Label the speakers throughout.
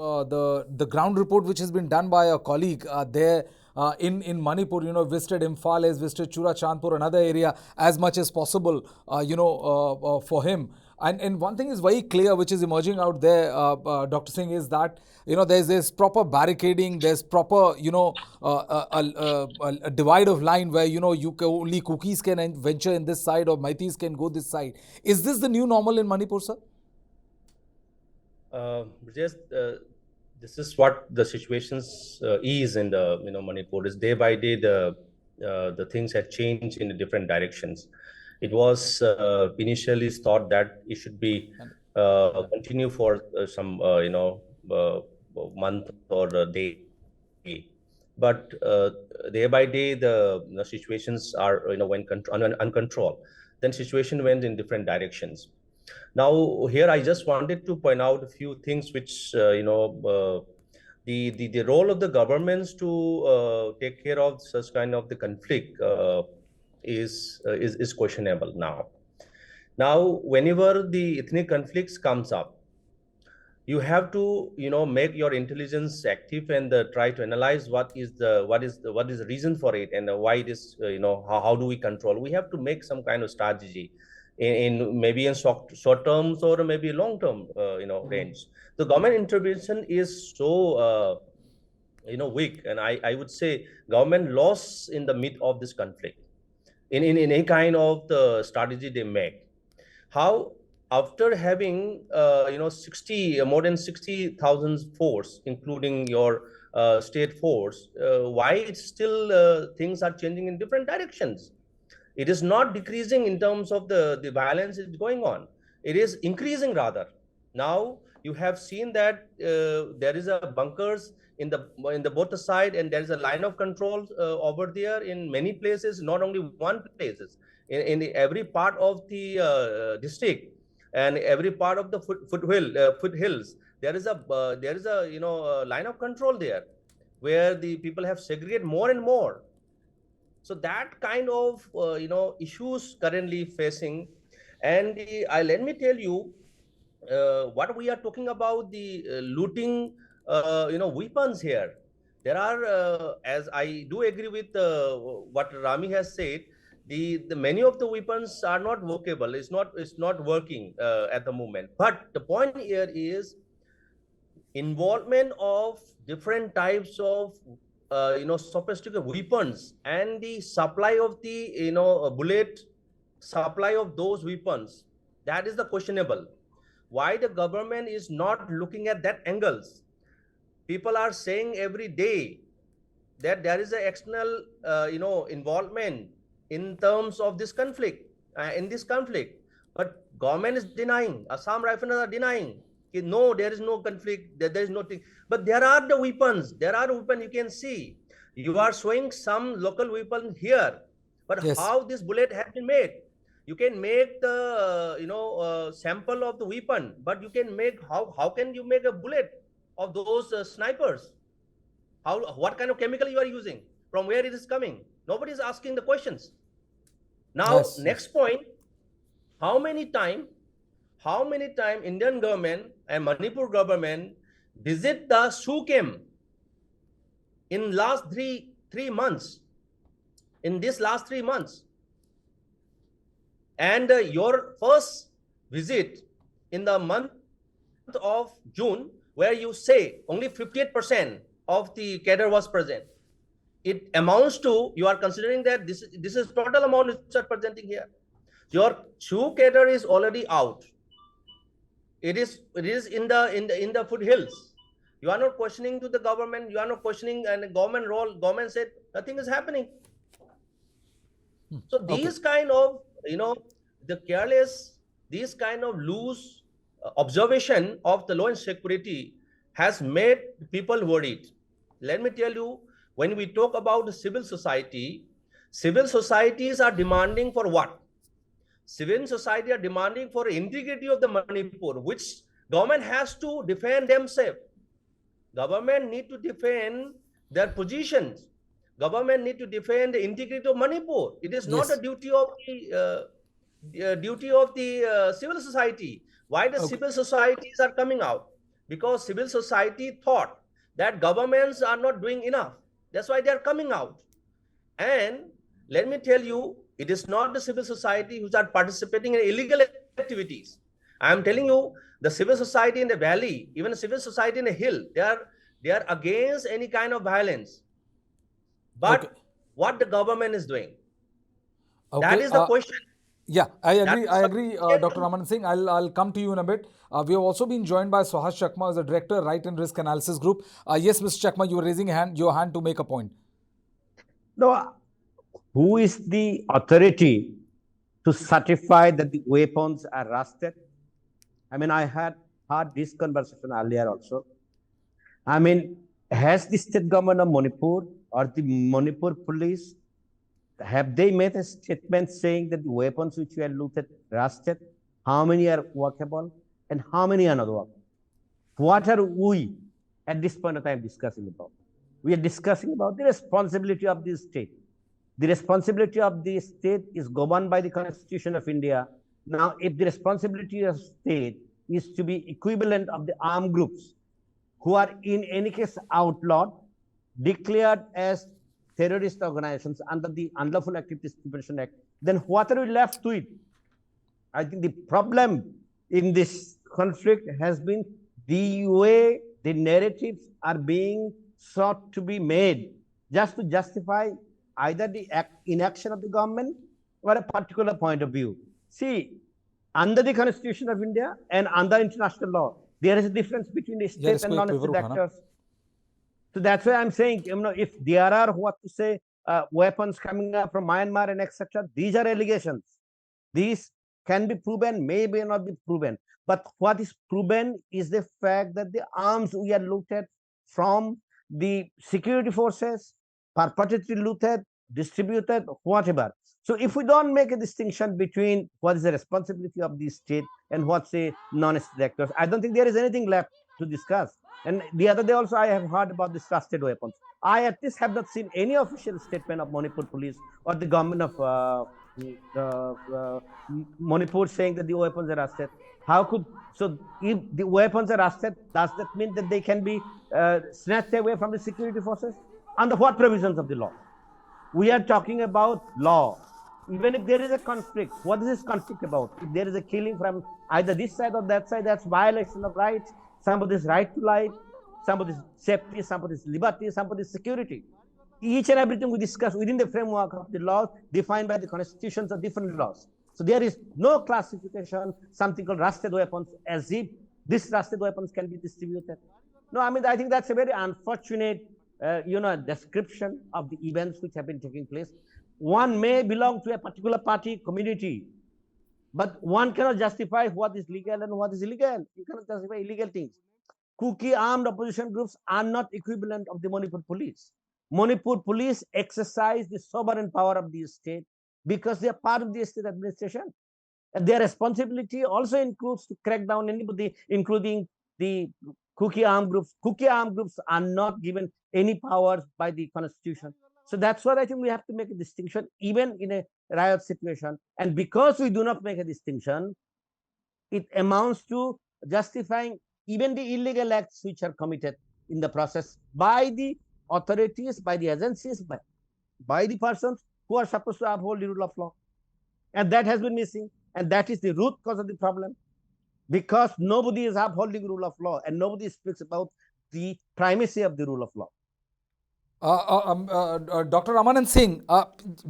Speaker 1: the ground report which has been done by a colleague there in Manipur, visited Imphal, has visited Churachandpur, another area, as much as possible, for him. And one thing is very clear, which is emerging out there, Dr. Singh, is that there's this proper barricading, there's proper a divide of line where only Kukis can venture in this side or Meiteis can go this side. Is this the new normal in Manipur, sir?
Speaker 2: Brijesh, this is what the situations is in the Manipur. Is day by day the things have changed in the different directions. It was initially thought that it should be continue for some month or a day, but day by day the situations are when uncontrolled. Then situation went in different directions. Now here I just wanted to point out a few things which the role of the governments to take care of such kind of the conflict is questionable now. Now whenever the ethnic conflicts comes up, you have to make your intelligence active and try to analyze what is the reason for it and why it is how do we control. We have to make some kind of strategy in maybe in short terms or maybe long term range. The government intervention is so weak, and I would say government lost in the midst of this conflict in any kind of the strategy they make. How after having more than 60,000 force, including your state force, why it's still things are changing in different directions? It is not decreasing in terms of the violence is going on. It is increasing rather. Now you have seen that there is a bunkers in the both side, and there is a line of control over there in many places, not only one places, in every part of the district and every part of the foothills. There is a line of control there, where the people have segregated more and more. So that kind of issues currently facing, and let me tell you what we are talking about, the looting weapons here. There are as I do agree with what Rami has said, the many of the weapons are not workable. It's not working at the moment. But the point here is involvement of different types of sophisticated weapons and the supply of the bullet supply of those weapons. That is the questionable. Why the government is not looking at that angles? People are saying every day that there is an external involvement in terms of this conflict, but government is denying. Assam Rifles are denying. No, there is no conflict, there is nothing. But there are the weapons, you can see. You are showing some local weapon here, but yes, how this bullet has been made? You can make the sample of the weapon, but you can make, how can you make a bullet of those snipers? What kind of chemical you are using? From where it is coming? Nobody is asking the questions. Now, yes, next point, how many time Indian government and Manipur government visit the Su camp in last three months, in this last 3 months? And your first visit in the month of June, where you say only 58% of the cadre was present. It amounts to, you are considering that this is total amount which are presenting here. Your Su cadre is already out. It is in the foothills. You are not questioning to the government. You are not questioning and government role. Government said nothing is happening. So these kind of the careless, these kind of loose observation of the law and security has made people worried. Let me tell you, when we talk about the civil society, civil societies are demanding for what? Civil society are demanding for integrity of the Manipur, which government has to defend themselves. Government need to defend their positions. Government need to defend the integrity of Manipur. It is not a duty of the civil society. Why the civil societies are coming out? because civil society thought that governments are not doing enough. That's why they are coming out. And let me tell you, it is not the civil society which are participating in illegal activities. I am telling you, the civil society in the valley, even the civil society in the hill, they are against any kind of violence.
Speaker 1: Okay.
Speaker 2: But what the government is doing, that
Speaker 1: Okay.
Speaker 2: is the question.
Speaker 1: Yeah, I
Speaker 2: That
Speaker 1: agree.
Speaker 2: is
Speaker 1: I
Speaker 2: something
Speaker 1: agree,
Speaker 2: we have
Speaker 1: Dr.
Speaker 2: to.
Speaker 1: Raman Singh. I'll come to you in a bit. We have also been joined by Suhas Chakma as a director, Right and Risk Analysis Group. Yes, Mr. Chakma, you were raising your hand to make a point.
Speaker 3: No, who is the authority to certify that the weapons are rusted? I mean, I had this conversation earlier also. I mean, has the state government of Manipur or the Manipur police, have they made a statement saying that the weapons which were looted rusted? How many are workable and how many are not workable? What are we at this point of time discussing about? We are discussing about the responsibility of the state. The responsibility of the state is governed by the Constitution of India. Now, if the responsibility of state is to be equivalent of the armed groups who are in any case outlawed, declared as terrorist organizations under the Unlawful Activities Prevention Act, then what are we left with? I think the problem in this conflict has been the way the narratives are being sought to be made just to justify either the inaction of the government or a particular point of view. See, under the Constitution of India and under international law, there is a difference between the state and non-state actors. So that's why I'm saying, if there are weapons coming up from Myanmar and etc., these are allegations. These can be proven, may not be proven. But what is proven is the fact that the arms we are looted from the security forces, purportedly looted, distributed, whatever. So if we don't make a distinction between what is the responsibility of the state and what's the non-state actors, I don't think there is anything left to discuss. And the other day also I have heard about these trusted weapons. I at least have not seen any official statement of Manipur police or the government of Manipur saying that the weapons are rusted. How could, so if the weapons are rusted, does that mean that they can be snatched away from the security forces? Under what provisions of the law? We are talking about law. Even if there is a conflict, what is this conflict about? If there is a killing from either this side or that side, that's violation of rights, somebody's right to life, somebody's safety, somebody's liberty, somebody's security. Each and everything we discuss within the framework of the laws defined by the constitutions of different laws. So there is no classification, something called rusted weapons, as if these rusted weapons can be distributed. No, I mean, I think that's a very unfortunate, description of the events which have been taking place. One may belong to a particular party, community, but one cannot justify what is legal and what is illegal. You cannot justify illegal things. Kuki armed opposition groups are not equivalent of the Manipur police. Manipur police exercise the sovereign power of the state because they are part of the state administration. And their responsibility also includes to crack down anybody, including the Kuki armed groups. Kuki armed groups are not given any powers by the constitution. So that's what I think we have to make a distinction, even in a riot situation. And because we do not make a distinction, it amounts to justifying even the illegal acts which are committed in the process by the authorities, by the agencies, by the persons who are supposed to uphold the rule of law. And that has been missing. And that is the root cause of the problem. Because nobody is upholding rule of law and nobody speaks about the primacy of the rule of law.
Speaker 1: Dr. Ramanand Singh,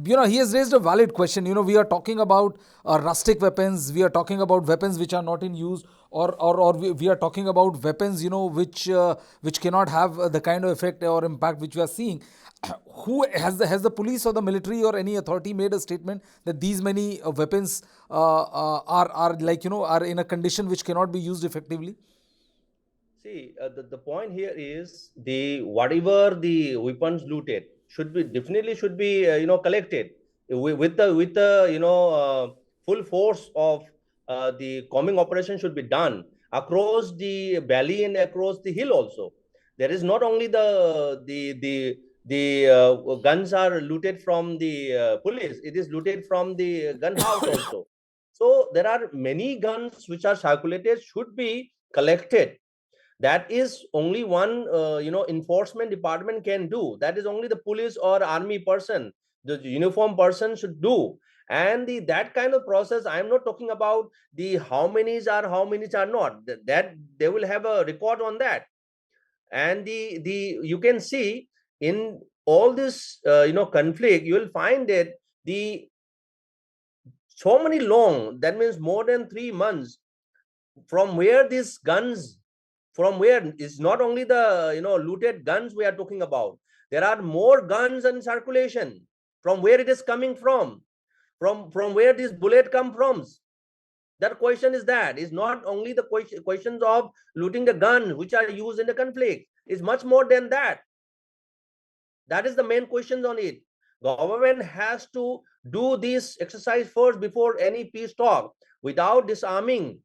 Speaker 1: he has raised a valid question. We are talking about rustic weapons. We are talking about weapons which are not in use, or we are talking about weapons, which cannot have the kind of effect or impact which we are seeing. Who has the police or the military or any authority made a statement that these many weapons are in a condition which cannot be used effectively?
Speaker 2: See, the point here is the whatever the weapons looted should be collected with the full force of the combing operation should be done across the valley and across the hill also. There is not only the guns are looted from the police; it is looted from the gun house also. So there are many guns which are circulated should be collected. That is only one enforcement department can do. That is only the police or army person, the uniform person should do. And that kind of process, I am not talking about the how many are not, that they will have a record on that. And the you can see in all this conflict, you will find that the so many long, that means more than 3 months, from where these guns, from where is not only the looted guns we are talking about, there are more guns in circulation. From where it is coming from where this bullet come from, that question is not only the questions of looting the guns which are used in the conflict. It's much more than that. That is the main questions on it. Government has to do this exercise first before any peace talk. Without disarming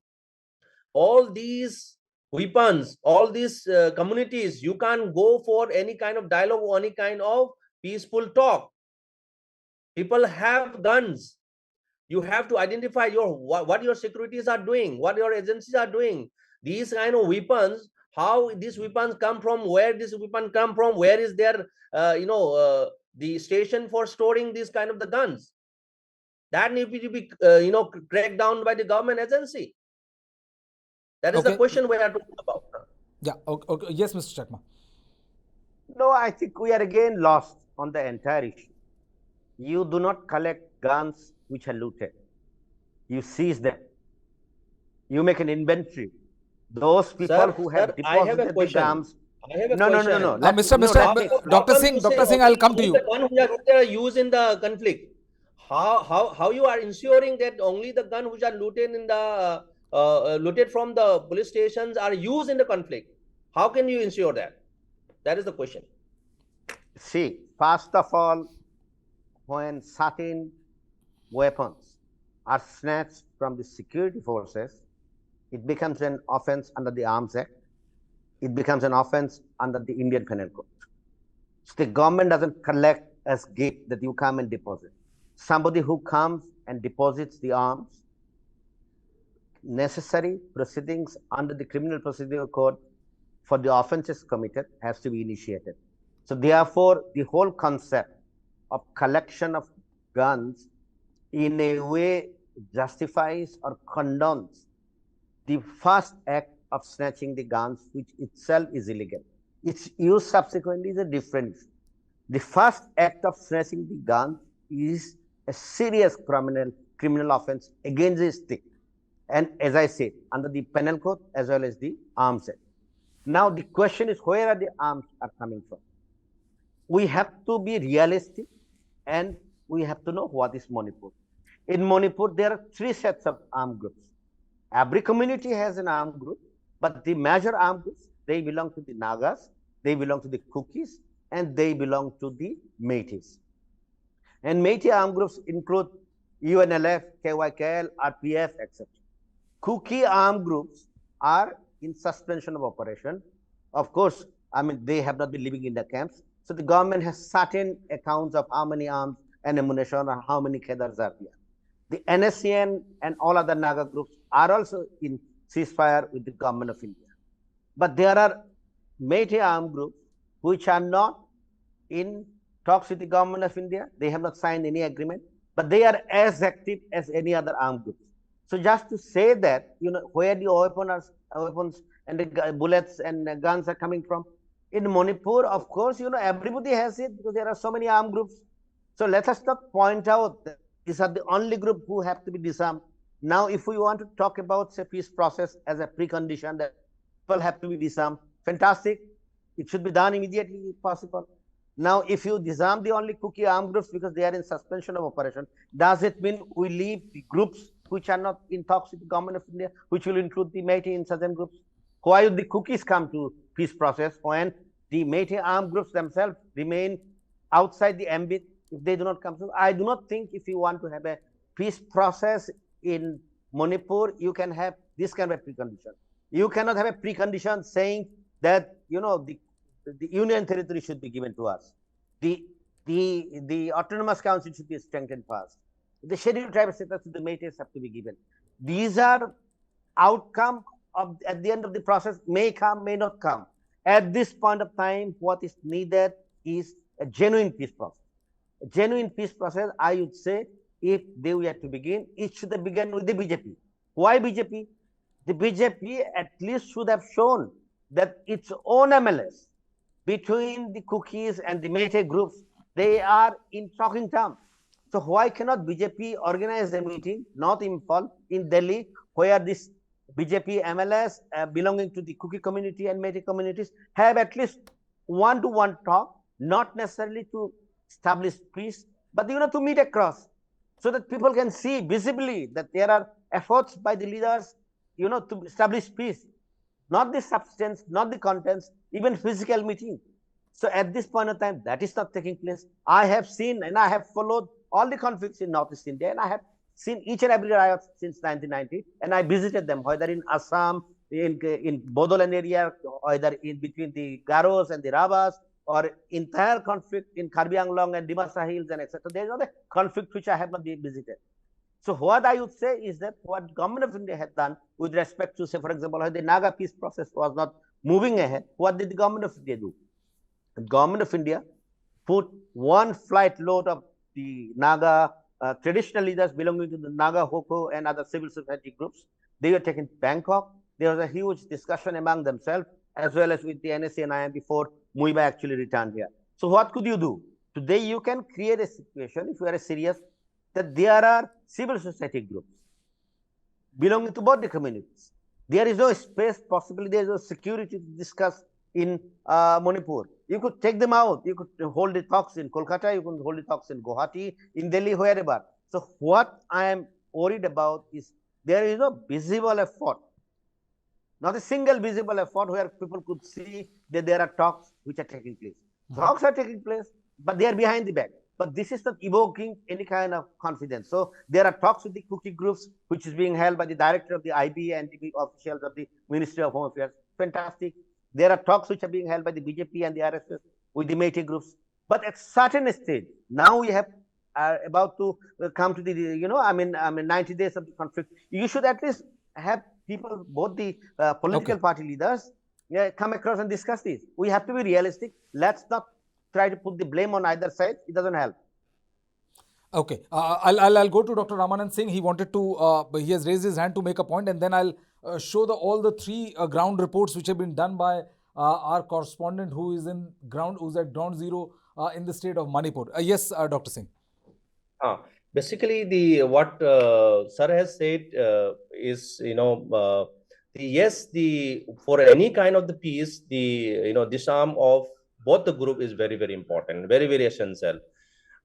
Speaker 2: all these weapons, all these communities, you can't go for any kind of dialogue or any kind of peaceful talk. People have guns. You have to identify what your securities are doing, what your agencies are doing. These kind of weapons, how these weapons come from, where this weapon come from, where is their the station for storing these kind of the guns. That need to be cracked down by the government agency. That is the question we are talking about.
Speaker 1: Yeah. Okay. Yes, Mr. Chakma.
Speaker 3: No, I think we are again lost on the entire issue. You do not collect guns which are looted. You seize them. You make an inventory. Those people who have deposited the guns. No.
Speaker 1: Dr. Singh, I'll come to you.
Speaker 2: The gun which are used in the conflict. How you are ensuring that only the gun which are looted in the looted from the police stations are used in the conflict? How can you ensure that? That is the question.
Speaker 3: See, first of all, when certain weapons are snatched from the security forces, it becomes an offense under the Arms Act. It becomes an offense under the Indian Penal Code. So the government doesn't collect as gift that you come and deposit. Somebody who comes and deposits the arms, necessary proceedings under the Criminal Procedure Code for the offenses committed has to be initiated. So therefore, the whole concept of collection of guns in a way justifies or condones the first act of snatching the guns, which itself is illegal. Its use subsequently is a different. The first act of snatching the guns is a serious criminal offense against the state. And as I said, under the Penal Code as well as the Arms Act. Now the question is, where are the arms are coming from? We have to be realistic and we have to know what is Manipur. In Manipur, there are 3 sets of armed groups. Every community has an armed group, but the major armed groups, they belong to the Nagas, they belong to the Kukis, and they belong to the Meiteis. And Meitei armed groups include UNLF, KYKL, RPF, etc. Kuki armed groups are in suspension of operation. Of course, I mean, they have not been living in the camps. So the government has certain accounts of how many arms and ammunition or how many Khedars are there. The NSCN and all other Naga groups are also in ceasefire with the government of India. But there are Meitei armed groups which are not in talks with the government of India. They have not signed any agreement, but they are as active as any other armed groups. So just to say that, where the weapons and the bullets and guns are coming from, in Manipur, of course, everybody has it because there are so many armed groups. So let us not point out that these are the only group who have to be disarmed. Now, if we want to talk about, say, peace process as a precondition that people have to be disarmed, fantastic. It should be done immediately if possible. Now, if you disarm the only Kuki armed groups because they are in suspension of operation, does it mean we leave the groups which are not in talks with the government of India, which will include the Meitei insurgent groups? Why would the Kukis come to peace process when the Meitei armed groups themselves remain outside the ambit if they do not come to? I do not think if you want to have a peace process in Manipur, you can have this kind of a precondition. You cannot have a precondition saying that, the union territory should be given to us. The autonomous council should be strengthened first. The scheduled tribe status to the Meiteis have to be given. These are outcome at the end of the process may come, may not come. At this point of time, what is needed is a genuine peace process. A genuine peace process, I would say, if they were to begin, it should have begun with the BJP. Why BJP? The BJP at least should have shown that its own MLS between the Kukis and the Meitei groups, they are in talking terms. So why cannot BJP organize a meeting, not in Imphal, in Delhi, where this BJP MLS belonging to the Kuki community and Meitei communities have at least one-to-one talk, not necessarily to establish peace, but to meet across, so that people can see visibly that there are efforts by the leaders, to establish peace, not the substance, not the contents, even physical meeting. So at this point of time, that is not taking place. I have seen and I have followed all the conflicts in Northeast India, and I have seen each and every riot since 1990, and I visited them, whether in Assam, in Bodoland area, either in between the Garos and the Rabas, or entire conflict in Karbi Anglong and Dimasa Hills and etc. There is not a conflict which I have not been visited. So what I would say is that what government of India has done with respect to, say, for example, how the Naga peace process was not moving ahead, what did the government of India do? The government of India put one flight load of the Naga traditional leaders belonging to the Naga, Hoko and other civil society groups. They were taken to Bangkok. There was a huge discussion among themselves as well as with the NSA and IM before Muiba actually returned here. So what could you do? Today you can create a situation, if you are serious, that there are civil society groups belonging to both the communities. There is no space, possibly there is no security to discuss in Manipur. You could take them out. You could hold the talks in Kolkata. You could hold the talks in Guwahati, in Delhi, wherever. So what I am worried about is there is no visible effort, not a single visible effort where people could see that there are talks which are taking place. Talks are taking place, but they are behind the back. But this is not evoking any kind of confidence. So there are talks with the Kuki groups, which is being held by the director of the IB and the officials of the Ministry of Home Affairs. Fantastic. There are talks which are being held by the BJP and the RSS with the Meitei groups. But at certain stage, now we have about to come to the, 90 days of the conflict. You should at least have people, both the political party leaders, come across and discuss this. We have to be realistic. Let's not try to put the blame on either side. It doesn't help.
Speaker 1: Okay, I'll go to Dr. Ramanand Singh. He wanted to, he has raised his hand to make a point, and then I'll show all the three ground reports which have been done by our correspondent who is at ground zero in the state of Manipur. Yes, Dr. Singh.
Speaker 2: Basically, what Sir has said is, for any kind of the peace, the disarm of both the group is very, very important, very, very essential.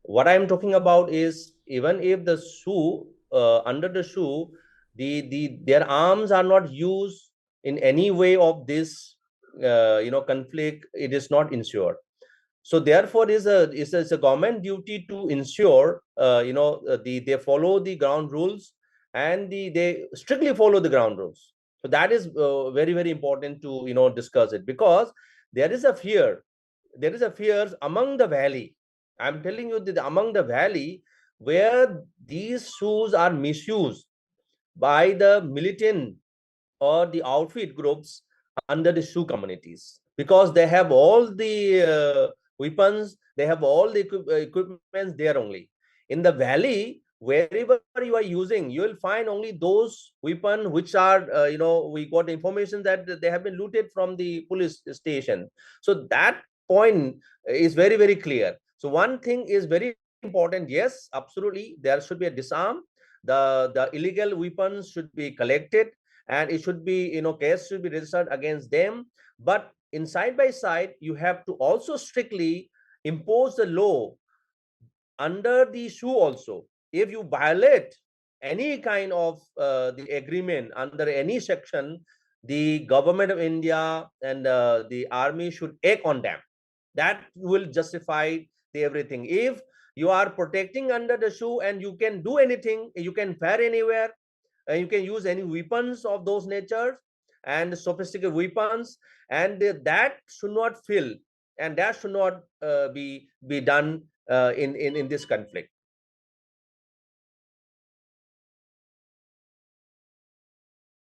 Speaker 2: What I am talking about is, even if the shoe, under the shoe, their arms are not used in any way of this, conflict, it is not ensured. So therefore, it's a government duty to ensure, they follow the ground rules and they strictly follow the ground rules. So that is very, very important to, discuss it, because there is a fear. There is a fear among the valley. I'm telling you that among the valley, where these shoes are misused by the militant or the outfit groups under the shoe communities, because they have all the weapons, they have all the equipments there only. In the valley, wherever you are using, you will find only those weapons which are, we got information that they have been looted from the police station. So that point is very, very clear. So one thing is very important. Yes, absolutely, there should be a disarm. The illegal weapons should be collected, and it should be, case should be registered against them. But in side by side, you have to also strictly impose the law under the shoe also. If you violate any kind of the agreement under any section, the government of India and the army should act on them. That will justify everything. If you are protecting under the shoe and you can do anything, you can fire anywhere, you can use any weapons of those natures and sophisticated weapons, and that should not fail, and that should not be done in this conflict.